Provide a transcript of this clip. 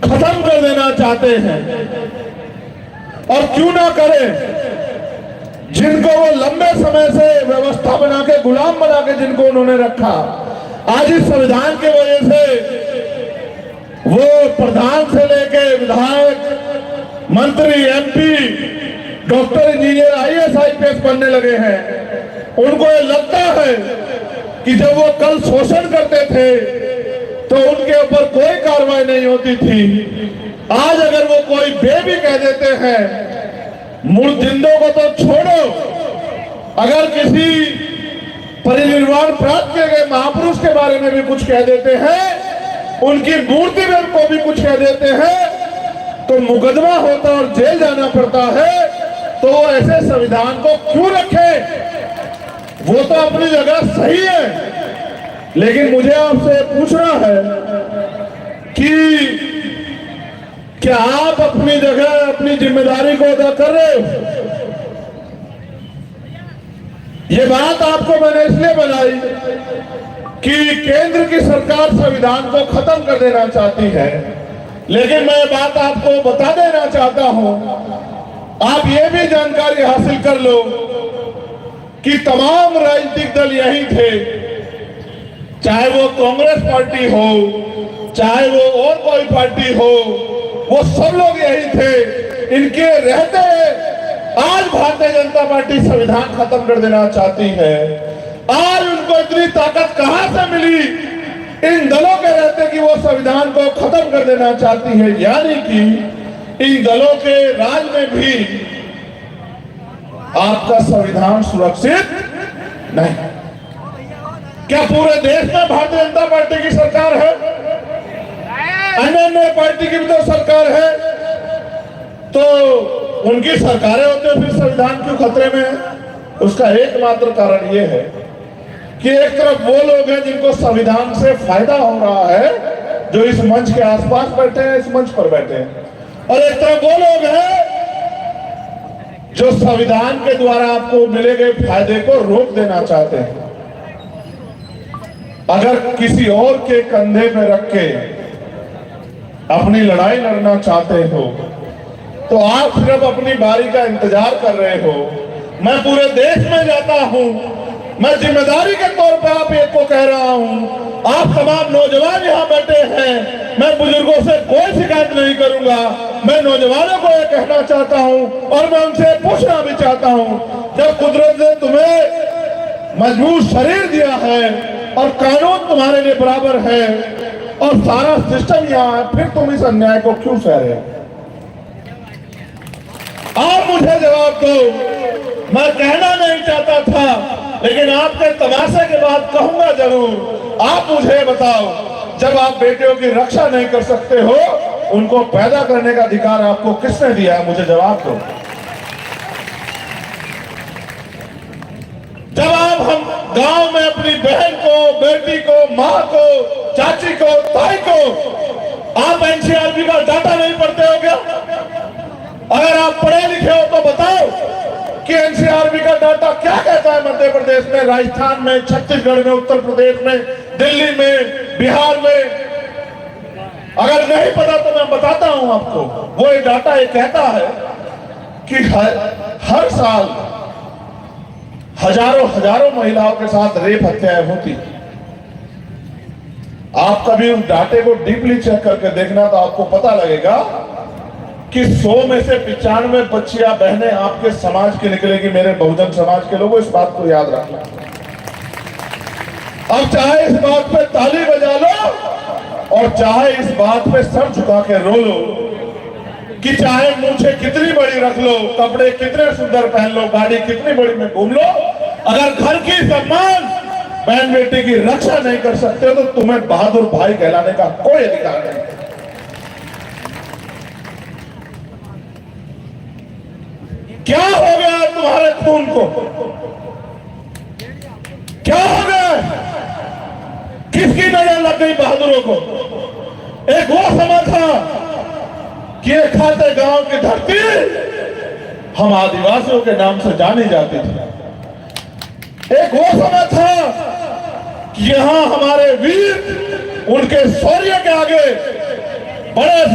खत्म कर देना चाहते हैं। और क्यों ना करें, जिनको वो लंबे समय से व्यवस्था बना के, गुलाम बना के जिनको उन्होंने रखा, आज इस संविधान की वजह से वो प्रधान से लेके विधायक, मंत्री, MP, doctor, engineer, IAS, IPS बनने लगे हैं। उनको ये लगता है कि जब वो कल शोषण करते थे तो उनके ऊपर कोई कार्रवाई नहीं होती थी। आज अगर वो कोई बे भी कह देते हैं, मुर्जिंदों को तो छोड़ो, अगर किसी परिनिर्वाण प्राप्त किए गए महापुरुष के बारे में भी कुछ कह देते हैं, उनकी मूर्ति में को भी कुछ कह देते हैं, तो मुकदमा होता और जेल जाना पड़ता है। तो वो ऐसे संविधान को क्यों रखे? वो तो अपनी जगह सही है, लेकिन मुझे आपसे पूछना है कि क्या आप अपनी जगह, अपनी जिम्मेदारी को अदा कर रहे हो? ये बात आपको मैंने इसलिए बनाई कि केंद्र की सरकार संविधान को खत्म कर देना चाहती है, लेकिन मैं बात आपको बता देना चाहता हूं, आप ये भी जानकारी हासिल कर लो कि तमाम राजनीतिक दल यही थे, चाहे वो कांग्रेस पार्टी हो, चाहे वो और कोई पार्टी हो, वो सब लोग यही थे। इनके रहते आज भारतीय जनता पार्टी संविधान खत्म कर देना चाहती है। आज उनको इतनी ताकत कहां से मिली इन दलों के रहते कि वो संविधान को खत्म कर देना चाहती है? यानी कि इन दलों के राज में भी आपका संविधान सुरक्षित नहीं। क्या पूरे देश में भारतीय जनता पार्टी की सरकार है? अन्य पार्टी की भी तो सरकार है। तो उनकी सरकारें होते हैं, फिर संविधान क्यों खतरे में है? उसका एकमात्र कारण यह है कि एक तरफ वो लोग हैं जिनको संविधान से फायदा हो रहा है, जो इस मंच के आसपास बैठे हैं, इस मंच पर बैठे हैं, और एक तरफ वो लोग हैं जो संविधान के द्वारा आपको मिले गए फायदे को रोक देना चाहते हैं। अगर किसी और के कंधे पे रख के अपनी लड़ाई लड़ना चाहते हो तो आप सिर्फ अपनी बारी का इंतजार कर रहे हो। मैं पूरे देश में जाता हूं, मैं जिम्मेदारी के तौर पर आप एक को कह रहा हूं, आप तमाम नौजवान यहाँ बैठे हैं, मैं बुजुर्गों से कोई शिकायत नहीं करूंगा। मैं नौजवानों को ये कहना चाहता हूं और मैं उनसे पूछना भी चाहता हूं, जब कुदरत ने तुम्हें मजबूत शरीर दिया है और कानून तुम्हारे लिए बराबर है और सारा सिस्टम यहाँ है, फिर तुम इस अन्याय को क्यों सह रहे हो? आप मुझे जवाब दो। मैं कहना नहीं चाहता था, लेकिन आपके तमाशे के बाद कहूंगा जरूर। आप मुझे बताओ, जब आप बेटियों की रक्षा नहीं कर सकते हो, उनको पैदा करने का अधिकार आपको किसने दिया है? मुझे जवाब दो। जब आप हम गांव में अपनी बहन को, बेटी को, माँ को, चाची को, ताई को, आप एनसीआरबी का डाटा नहीं पढ़ते हो क्या? अगर आप पढ़े लिखे हो तो बताओ कि एनसीआरबी का डाटा क्या कहता है मध्य प्रदेश में, राजस्थान में, छत्तीसगढ़ में, उत्तर प्रदेश में, दिल्ली में, बिहार में। अगर नहीं पता तो मैं बताता हूं आपको। वो ये डाटा ये कहता है कि हर साल हजारों महिलाओं के साथ रेप हत्याएं होती। आप कभी उस डाटे को डीपली चेक करके देखना तो आपको पता लगेगा कि 100 में से 95 बच्चियां, बहनें आपके समाज की निकलेगी, मेरे बहुजन समाज के लोगों। इस बात को याद रखना। अब चाहे इस बात पे ताली बजा लो और चाहे इस बात पे सर झुका के रो लो कि चाहे मूंछें कितनी बड़ी रख लो, कपड़े कितने सुंदर पहन लो, गाड़ी कितनी बड़ी में घूम लो, अगर घर की सम्मान, बहन बेटी की रक्षा नहीं कर सकते तो तुम्हें बहादुर भाई कहलाने का कोई अधिकार नहीं। क्या हो गया तुम्हारे खून को? क्या हो गया? किसकी नजर लग गई बहादुरों को? एक वो समय था कि ये खाते गांव की धरती हम आदिवासियों के नाम से जानी जाती थी। एक वो समय था कि यहां हमारे वीर उनके शौर्य के आगे बड़े